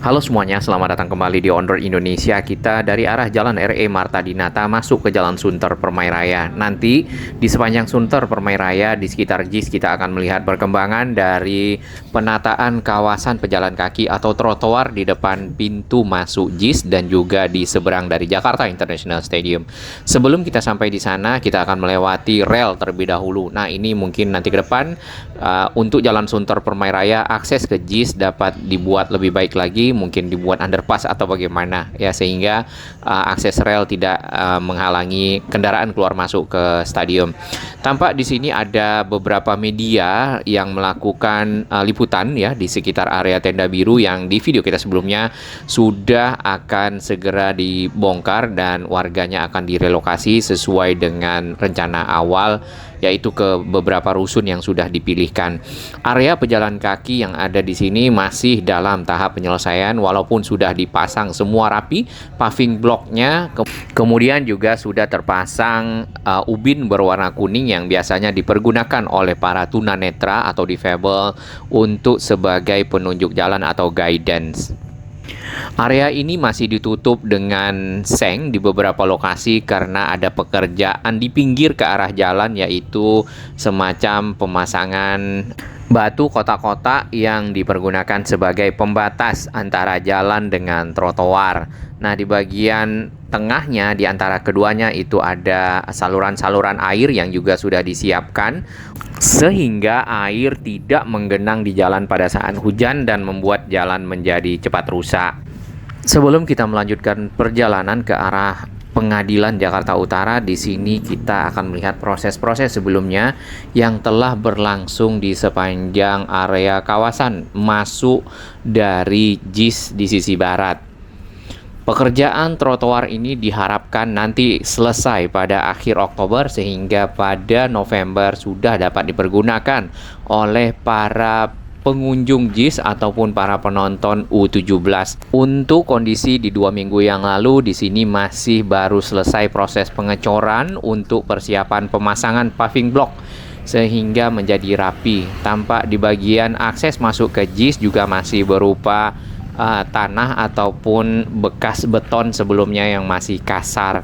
Halo semuanya, selamat datang kembali di On Road Indonesia. Kita dari arah Jalan RE Marta Dinata masuk ke Jalan Sunter Permai Raya. Nanti di sepanjang Sunter Permai Raya di sekitar JIS kita akan melihat perkembangan dari penataan kawasan pejalan kaki atau trotoar di depan pintu masuk JIS dan juga di seberang dari Jakarta International Stadium. Sebelum kita sampai di sana, kita akan melewati rel terlebih dahulu. Nah, ini mungkin nanti ke depan untuk Jalan Sunter Permai Raya akses ke JIS dapat dibuat lebih baik lagi, mungkin dibuat underpass atau bagaimana ya, sehingga akses rel tidak menghalangi kendaraan keluar masuk ke stadium. Tampak di sini ada beberapa media yang melakukan liputan ya di sekitar area tenda biru yang di video kita sebelumnya sudah akan segera dibongkar dan warganya akan direlokasi sesuai dengan rencana awal, yaitu ke beberapa rusun yang sudah dipilihkan. Area pejalan kaki yang ada di sini masih dalam tahap penyelesaian, walaupun sudah dipasang semua rapi paving blocknya, kemudian juga sudah terpasang ubin berwarna kuning yang biasanya dipergunakan oleh para tunanetra atau difabel untuk sebagai penunjuk jalan atau guidance. Area ini masih ditutup dengan seng di beberapa lokasi karena ada pekerjaan di pinggir ke arah jalan, yaitu semacam pemasangan batu kotak-kotak yang dipergunakan sebagai pembatas antara jalan dengan trotoar. Nah, di bagian tengahnya di antara keduanya itu ada saluran-saluran air yang juga sudah disiapkan sehingga air tidak menggenang di jalan pada saat hujan dan membuat jalan menjadi cepat rusak. Sebelum kita melanjutkan perjalanan ke arah Pengadilan Jakarta Utara, di sini kita akan melihat proses-proses sebelumnya yang telah berlangsung di sepanjang area kawasan masuk dari JIS di sisi barat. Pekerjaan trotoar ini diharapkan nanti selesai pada akhir Oktober sehingga pada November sudah dapat dipergunakan oleh para pengunjung JIS ataupun para penonton U17. Untuk kondisi di 2 minggu yang lalu, di sini masih baru selesai proses pengecoran untuk persiapan pemasangan paving block sehingga menjadi rapi. Tampak di bagian akses masuk ke JIS juga masih berupa tanah ataupun bekas beton sebelumnya yang masih kasar.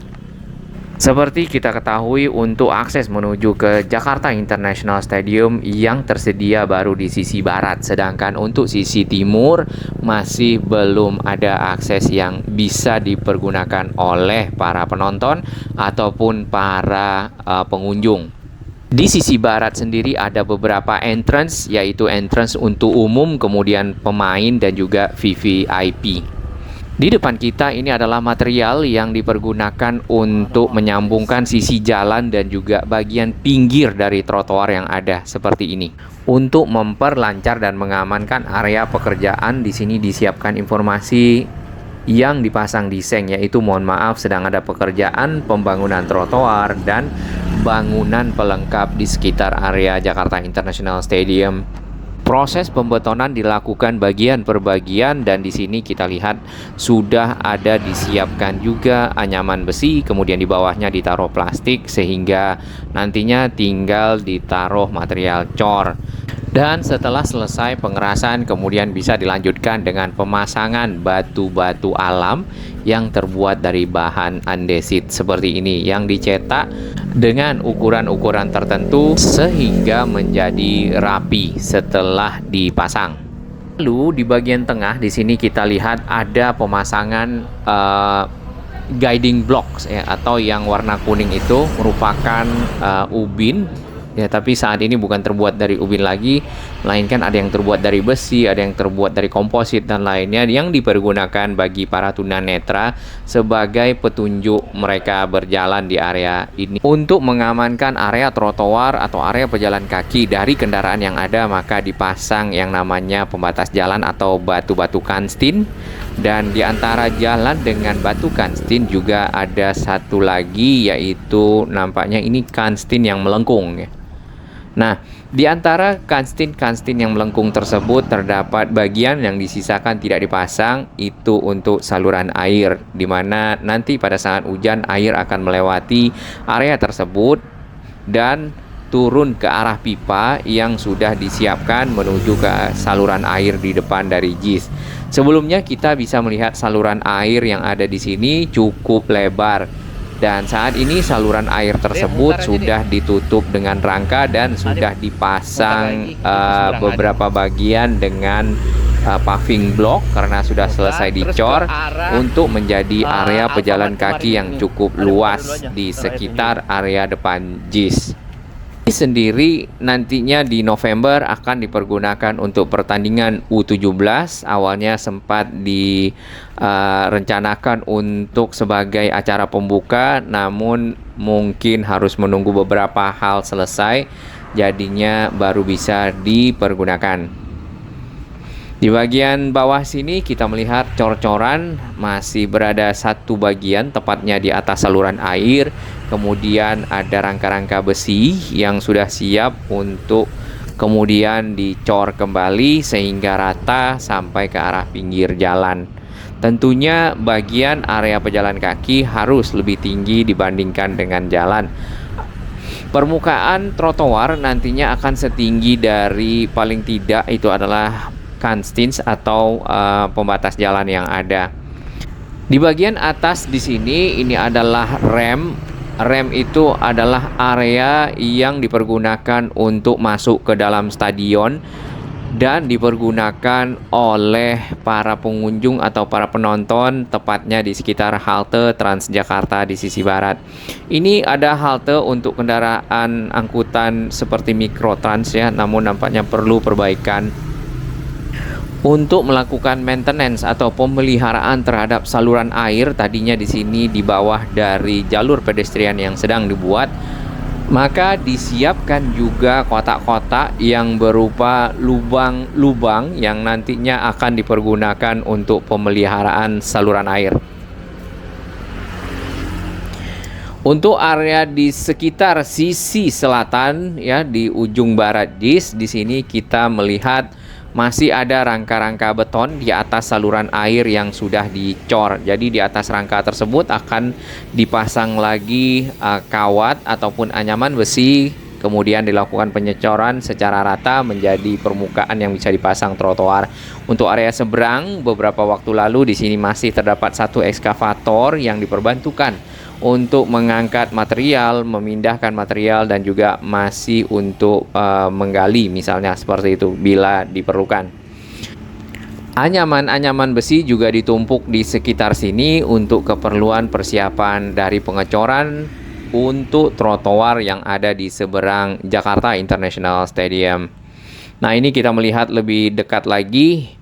Seperti kita ketahui, untuk akses menuju ke Jakarta International Stadium yang tersedia baru di sisi barat, sedangkan untuk sisi timur masih belum ada akses yang bisa dipergunakan oleh para penonton ataupun para pengunjung. Di sisi barat sendiri ada beberapa entrance, yaitu entrance untuk umum, kemudian pemain dan juga VVIP. Di depan kita ini adalah material yang dipergunakan untuk menyambungkan sisi jalan dan juga bagian pinggir dari trotoar yang ada seperti ini. Untuk memperlancar dan mengamankan area pekerjaan, di sini disiapkan informasi yang dipasang di seng, yaitu mohon maaf sedang ada pekerjaan pembangunan trotoar dan bangunan pelengkap di sekitar area Jakarta International Stadium. Proses pembetonan dilakukan bagian per bagian dan di sini kita lihat sudah ada disiapkan juga anyaman besi, kemudian di bawahnya ditaruh plastik sehingga nantinya tinggal ditaruh material cor. Dan setelah selesai pengerasan, kemudian bisa dilanjutkan dengan pemasangan batu-batu alam yang terbuat dari bahan andesit seperti ini, yang dicetak dengan ukuran-ukuran tertentu sehingga menjadi rapi setelah dipasang. Lalu di bagian tengah di sini kita lihat ada pemasangan guiding blocks ya, atau yang warna kuning itu merupakan ubin. Ya, tapi saat ini bukan terbuat dari ubin lagi, melainkan ada yang terbuat dari besi, ada yang terbuat dari komposit dan lainnya yang dipergunakan bagi para tunanetra sebagai petunjuk mereka berjalan di area ini. Untuk mengamankan area trotoar atau area pejalan kaki dari kendaraan yang ada, maka dipasang yang namanya pembatas jalan atau batu-batu kanstin. Dan di antara jalan dengan batu kanstin juga ada satu lagi, yaitu nampaknya ini kanstin yang melengkung ya. Nah, di antara kanstin yang melengkung tersebut terdapat bagian yang disisakan tidak dipasang, itu untuk saluran air, di mana nanti pada saat hujan air akan melewati area tersebut dan turun ke arah pipa yang sudah disiapkan menuju ke saluran air di depan dari JIS. Sebelumnya kita bisa melihat saluran air yang ada di sini cukup lebar. Dan saat ini saluran air tersebut sudah ditutup dengan rangka dan sudah dipasang beberapa bagian dengan paving block karena sudah selesai dicor untuk menjadi area pejalan kaki yang cukup luas di sekitar area depan JIS. Ini sendiri nantinya di November akan dipergunakan untuk pertandingan U17. Awalnya sempat direncanakan untuk sebagai acara pembuka, namun mungkin harus menunggu beberapa hal selesai, jadinya baru bisa dipergunakan. Di bagian bawah sini kita melihat cor-coran masih berada satu bagian, tepatnya di atas saluran air. Kemudian ada rangka-rangka besi yang sudah siap untuk kemudian dicor kembali sehingga rata sampai ke arah pinggir jalan. Tentunya bagian area pejalan kaki harus lebih tinggi dibandingkan dengan jalan. Permukaan trotoar nantinya akan setinggi dari paling tidak itu adalah Kanstins atau pembatas jalan yang ada. Di bagian atas di sini ini adalah rem. Rem itu adalah area yang dipergunakan untuk masuk ke dalam stadion dan dipergunakan oleh para pengunjung atau para penonton, tepatnya di sekitar halte Transjakarta di sisi barat. Ini ada halte untuk kendaraan angkutan seperti Mikrotrans ya, namun nampaknya perlu perbaikan. Untuk melakukan maintenance atau pemeliharaan terhadap saluran air, tadinya di sini di bawah dari jalur pedestrian yang sedang dibuat, maka disiapkan juga kotak-kotak yang berupa lubang-lubang yang nantinya akan dipergunakan untuk pemeliharaan saluran air. Untuk area di sekitar sisi selatan ya, di ujung barat JIS, di sini kita melihat masih ada rangka-rangka beton di atas saluran air yang sudah dicor. Jadi di atas rangka tersebut akan dipasang lagi kawat ataupun anyaman besi, kemudian dilakukan penyecoran secara rata menjadi permukaan yang bisa dipasang trotoar. Untuk area seberang, beberapa waktu lalu di sini masih terdapat satu ekskavator yang diperbantukan untuk mengangkat material, memindahkan material, dan juga masih untuk menggali misalnya seperti itu bila diperlukan. Anyaman-anyaman besi juga ditumpuk di sekitar sini untuk keperluan persiapan dari pengecoran untuk trotoar yang ada di seberang Jakarta International Stadium. Nah, ini kita melihat lebih dekat lagi.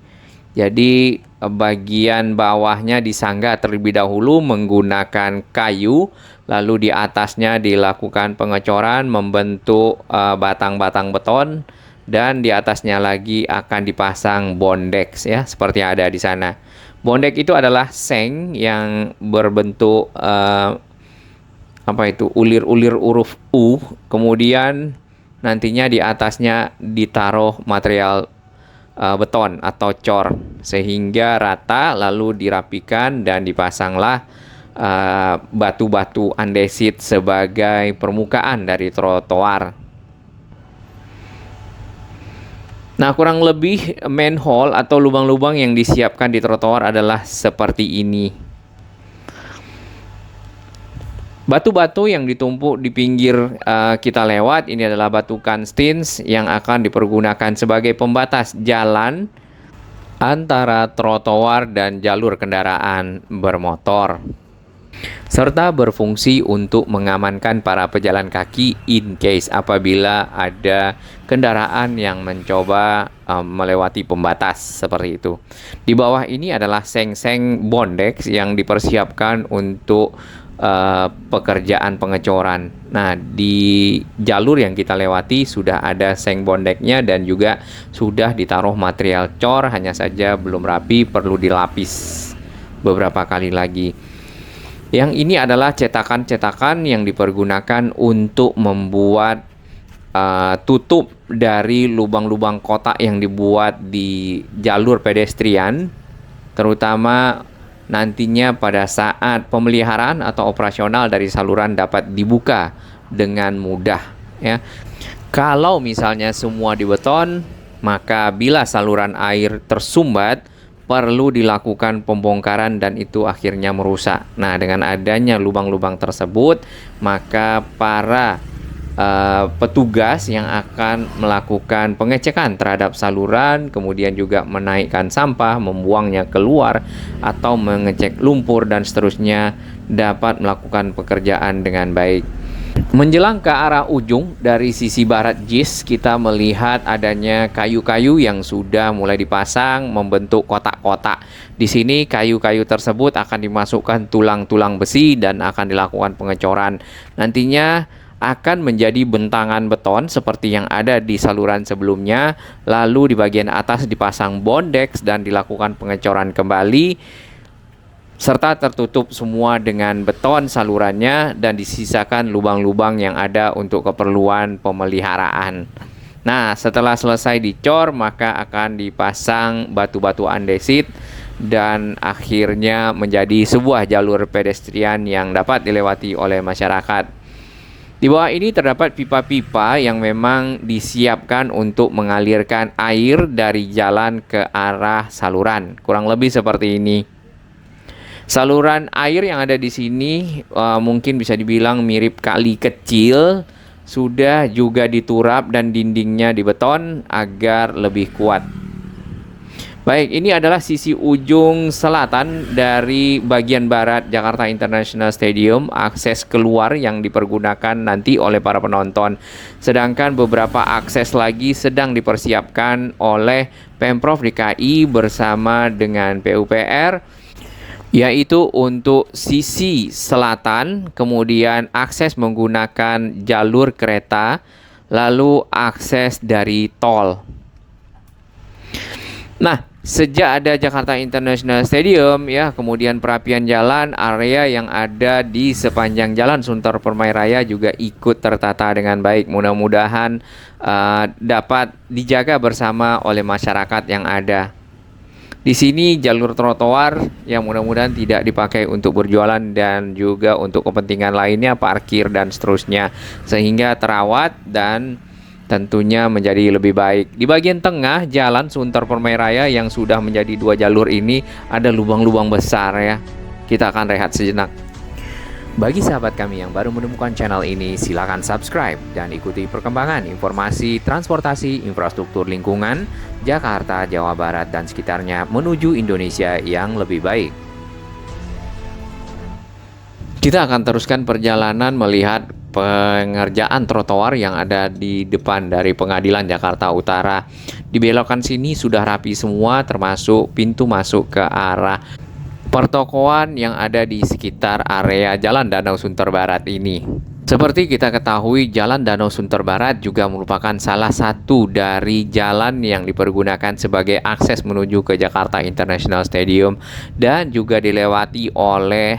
Jadi bagian bawahnya disanggah terlebih dahulu menggunakan kayu, lalu di atasnya dilakukan pengecoran membentuk batang-batang beton, dan di atasnya lagi akan dipasang bondex ya, seperti yang ada di sana. Bondex itu adalah seng yang berbentuk ulir-ulir huruf U, kemudian nantinya di atasnya ditaruh material beton atau cor sehingga rata, lalu dirapikan dan dipasanglah batu-batu andesit sebagai permukaan dari trotoar. Nah, kurang lebih manhole atau lubang-lubang yang disiapkan di trotoar adalah seperti ini. Batu-batu yang ditumpuk di pinggir kita lewat ini adalah batu Kanstins yang akan dipergunakan sebagai pembatas jalan antara trotoar dan jalur kendaraan bermotor, serta berfungsi untuk mengamankan para pejalan kaki in case apabila ada kendaraan yang mencoba melewati pembatas seperti itu. Di bawah ini adalah seng-seng bondex yang dipersiapkan untuk pekerjaan pengecoran. Nah, di jalur yang kita lewati sudah ada seng bondeknya dan juga sudah ditaruh material cor, hanya saja belum rapi, perlu dilapis beberapa kali lagi. Yang ini adalah cetakan-cetakan yang dipergunakan untuk membuat tutup dari lubang-lubang kotak yang dibuat di jalur pedestrian, terutama nantinya pada saat pemeliharaan atau operasional dari saluran dapat dibuka dengan mudah. ya. Kalau misalnya semua di beton, maka bila saluran air tersumbat, perlu dilakukan pembongkaran dan itu akhirnya merusak. Nah, dengan adanya lubang-lubang tersebut, maka para petugas yang akan melakukan pengecekan terhadap saluran, kemudian juga menaikkan sampah, membuangnya keluar, atau mengecek lumpur dan seterusnya, dapat melakukan pekerjaan dengan baik. Menjelang ke arah ujung dari sisi barat JIS, kita melihat adanya kayu-kayu yang sudah mulai dipasang membentuk kotak-kotak. Di sini kayu-kayu tersebut akan dimasukkan tulang-tulang besi dan akan dilakukan pengecoran. Nantinya akan menjadi bentangan beton seperti yang ada di saluran sebelumnya. Lalu di bagian atas dipasang bondex dan dilakukan pengecoran kembali, serta tertutup semua dengan beton salurannya dan disisakan lubang-lubang yang ada untuk keperluan pemeliharaan. Nah, setelah selesai dicor, maka akan dipasang batu-batu andesit dan akhirnya menjadi sebuah jalur pedestrian yang dapat dilewati oleh masyarakat. Di bawah ini terdapat pipa-pipa yang memang disiapkan untuk mengalirkan air dari jalan ke arah saluran. Kurang lebih seperti ini. Saluran air yang ada di sini mungkin bisa dibilang mirip kali kecil, sudah juga diturap dan dindingnya dibeton agar lebih kuat. Baik, ini adalah sisi ujung selatan dari bagian barat Jakarta International Stadium, akses keluar yang dipergunakan nanti oleh para penonton. Sedangkan beberapa akses lagi sedang dipersiapkan oleh Pemprov DKI bersama dengan PUPR, yaitu untuk sisi selatan, kemudian akses menggunakan jalur kereta, lalu akses dari tol. Nah, sejak ada Jakarta International Stadium, ya, kemudian perapian jalan, area yang ada di sepanjang Jalan Sunter Permai Raya juga ikut tertata dengan baik. Mudah-mudahan dapat dijaga bersama oleh masyarakat yang ada. Di sini jalur trotoar yang mudah-mudahan tidak dipakai untuk berjualan dan juga untuk kepentingan lainnya, parkir dan seterusnya, sehingga terawat dan tentunya menjadi lebih baik. Di bagian tengah Jalan Sunter Permai Raya yang sudah menjadi 2 jalur ini ada lubang-lubang besar, ya. Kita akan rehat sejenak. Bagi sahabat kami yang baru menemukan channel ini, silakan subscribe dan ikuti perkembangan informasi transportasi infrastruktur lingkungan Jakarta, Jawa Barat, dan sekitarnya menuju Indonesia yang lebih baik. Kita akan teruskan perjalanan melihat pengerjaan trotoar yang ada di depan dari Pengadilan Jakarta Utara. Di belokan sini sudah rapi semua, termasuk pintu masuk ke arah pertokoan yang ada di sekitar area Jalan Danau Sunter Barat ini. Seperti kita ketahui, Jalan Danau Sunter Barat juga merupakan salah satu dari jalan yang dipergunakan sebagai akses menuju ke Jakarta International Stadium dan juga dilewati oleh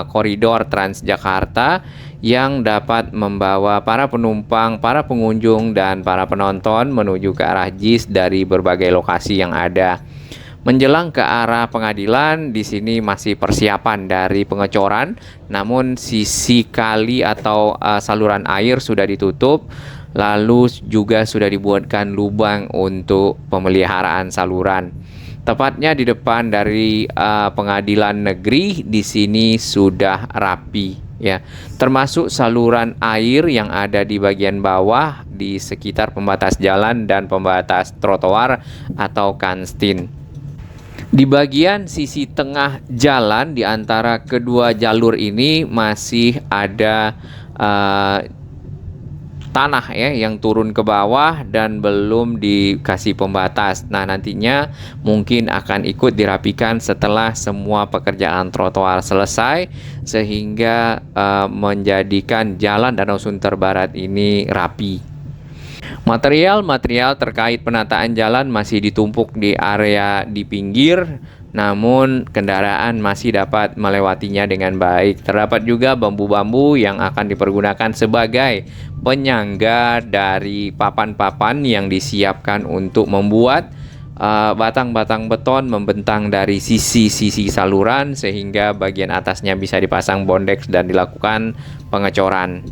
koridor Transjakarta yang dapat membawa para penumpang, para pengunjung, dan para penonton menuju ke arah JIS dari berbagai lokasi yang ada. Menjelang ke arah pengadilan, di sini masih persiapan dari pengecoran, namun sisi kali atau saluran air sudah ditutup, lalu juga sudah dibuatkan lubang untuk pemeliharaan saluran. Tepatnya di depan dari pengadilan negeri, di sini sudah rapi, ya, termasuk saluran air yang ada di bagian bawah di sekitar pembatas jalan dan pembatas trotoar atau kantin. Di bagian sisi tengah jalan di antara kedua jalur ini masih ada tanah, ya, yang turun ke bawah dan belum dikasih pembatas. Nah, nantinya mungkin akan ikut dirapikan setelah semua pekerjaan trotoar selesai, sehingga menjadikan Jalan Danau Sunter Barat ini rapi. Material-material terkait penataan jalan masih ditumpuk di area di pinggir, namun kendaraan masih dapat melewatinya dengan baik. Terdapat juga bambu-bambu yang akan dipergunakan sebagai penyangga dari papan-papan yang disiapkan untuk membuat batang-batang beton membentang dari sisi-sisi saluran, sehingga bagian atasnya bisa dipasang bondex dan dilakukan pengecoran.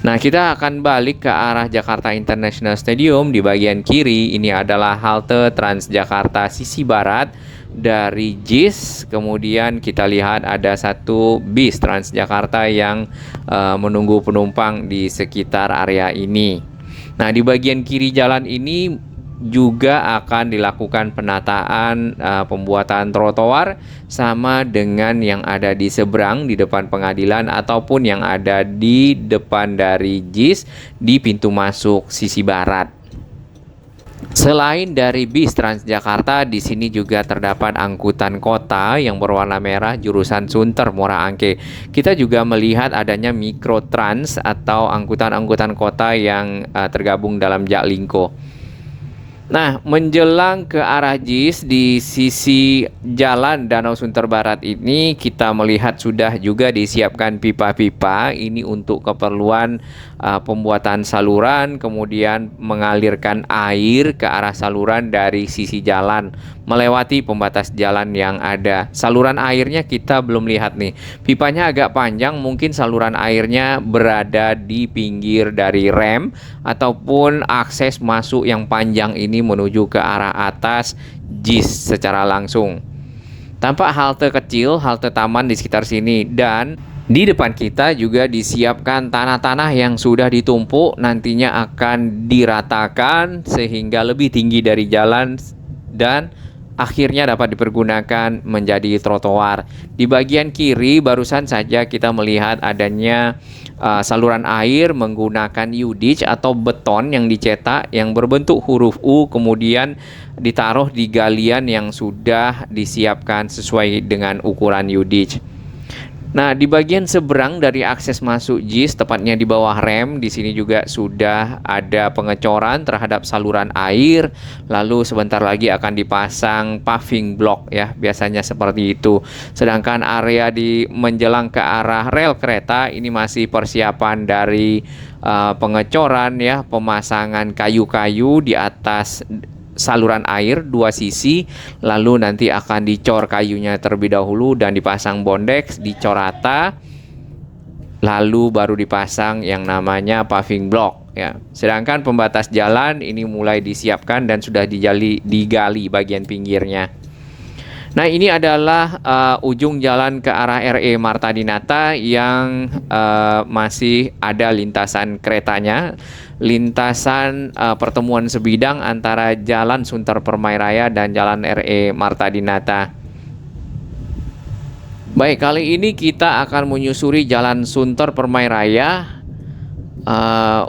Nah, kita akan balik ke arah Jakarta International Stadium. Di bagian kiri ini adalah halte Transjakarta sisi barat dari JIS. Kemudian kita lihat ada satu bis Transjakarta yang menunggu penumpang di sekitar area ini. Nah, di bagian kiri jalan ini juga akan dilakukan penataan pembuatan trotoar sama dengan yang ada di seberang di depan pengadilan ataupun yang ada di depan dari JIS di pintu masuk sisi barat. Selain dari bis Transjakarta, di sini juga terdapat angkutan kota yang berwarna merah jurusan Sunter Muara Angke. Kita juga melihat adanya Mikrotrans atau angkutan-angkutan kota yang tergabung dalam Jaklingko. Nah, menjelang ke arah JIS di sisi jalan Danau Sunter Barat ini kita melihat sudah juga disiapkan pipa-pipa ini untuk keperluan pembuatan saluran, kemudian mengalirkan air ke arah saluran dari sisi jalan melewati pembatas jalan yang ada. Saluran airnya kita belum lihat nih. Pipanya agak panjang, mungkin saluran airnya berada di pinggir dari rem ataupun akses masuk yang panjang ini menuju ke arah atas JIS secara langsung. Tampak halte kecil, halte taman di sekitar sini, dan di depan kita juga disiapkan tanah-tanah yang sudah ditumpuk nantinya akan diratakan sehingga lebih tinggi dari jalan dan akhirnya dapat dipergunakan menjadi trotoar. Di bagian kiri barusan saja kita melihat adanya saluran air menggunakan U-ditch atau beton yang dicetak yang berbentuk huruf U, kemudian ditaruh di galian yang sudah disiapkan sesuai dengan ukuran U-ditch. Nah, di bagian seberang dari akses masuk JIS, tepatnya di bawah rem, di sini juga sudah ada pengecoran terhadap saluran air. Lalu sebentar lagi akan dipasang paving block ya, biasanya seperti itu. Sedangkan area di menjelang ke arah rel kereta ini masih persiapan dari pengecoran ya, pemasangan kayu-kayu di atas saluran air dua sisi, lalu nanti akan dicor kayunya terlebih dahulu dan dipasang bondex, dicor rata, lalu baru dipasang yang namanya paving block ya. Sedangkan pembatas jalan ini mulai disiapkan dan sudah digali bagian pinggirnya. Nah, ini adalah ujung jalan ke arah RE Marta Dinata yang masih ada lintasan keretanya, lintasan pertemuan sebidang antara Jalan Sunter Permai Raya dan Jalan RE Marta Dinata. Baik, kali ini kita akan menyusuri Jalan Sunter Permai Raya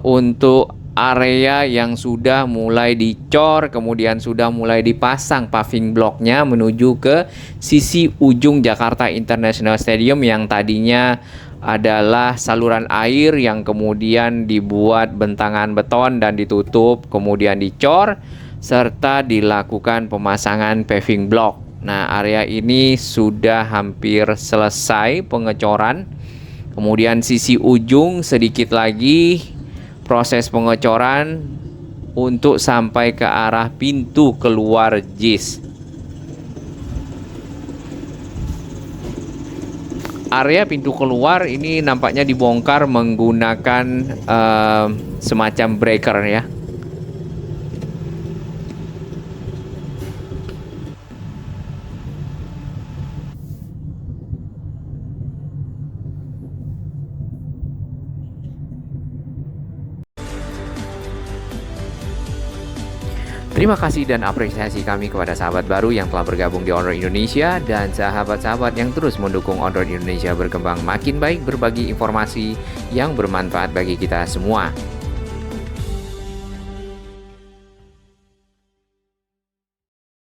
untuk area yang sudah mulai dicor, kemudian sudah mulai dipasang paving blocknya menuju ke sisi ujung Jakarta International Stadium yang tadinya adalah saluran air yang kemudian dibuat bentangan beton dan ditutup, kemudian dicor, serta dilakukan pemasangan paving block. Nah, area ini sudah hampir selesai pengecoran. Kemudian sisi ujung sedikit lagi proses pengecoran untuk sampai ke arah pintu keluar JIS. Area pintu keluar ini nampaknya dibongkar menggunakan semacam breaker ya. Terima kasih dan apresiasi kami kepada sahabat baru yang telah bergabung di Onroad Indonesia dan sahabat-sahabat yang terus mendukung Onroad Indonesia berkembang makin baik, berbagi informasi yang bermanfaat bagi kita semua.